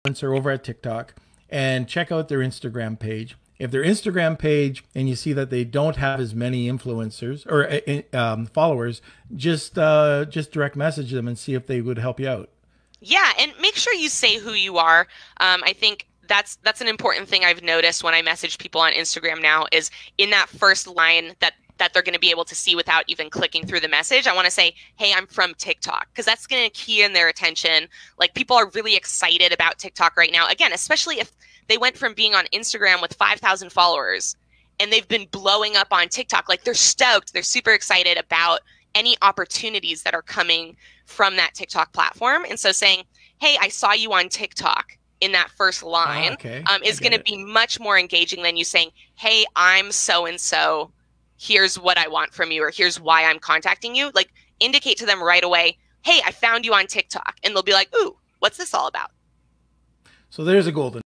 influencer over at TikTok and check out their Instagram page. If their Instagram page and you see that they don't have as many influencers or followers, just direct message them and see if they would help you out. Yeah, and make sure you say who you are. I think that's an important thing I've noticed when I message people on Instagram now is in that first line that they're going to be able to see without even clicking through the message. I want to say, hey, I'm from TikTok, because that's going to key in their attention. Like, people are really excited about TikTok right now. Again, especially if they went from being on Instagram with 5,000 followers and they've been blowing up on TikTok. Like, they're stoked. They're super excited about any opportunities that are coming from that TikTok platform. And so saying, hey, I saw you on TikTok in that first line is going to be much more engaging than you saying, hey, I'm so-and-so. Here's what I want from you, or here's why I'm contacting you. Like, indicate to them right away, hey, I found you on TikTok. And they'll be like, ooh, what's this all about? So there's a golden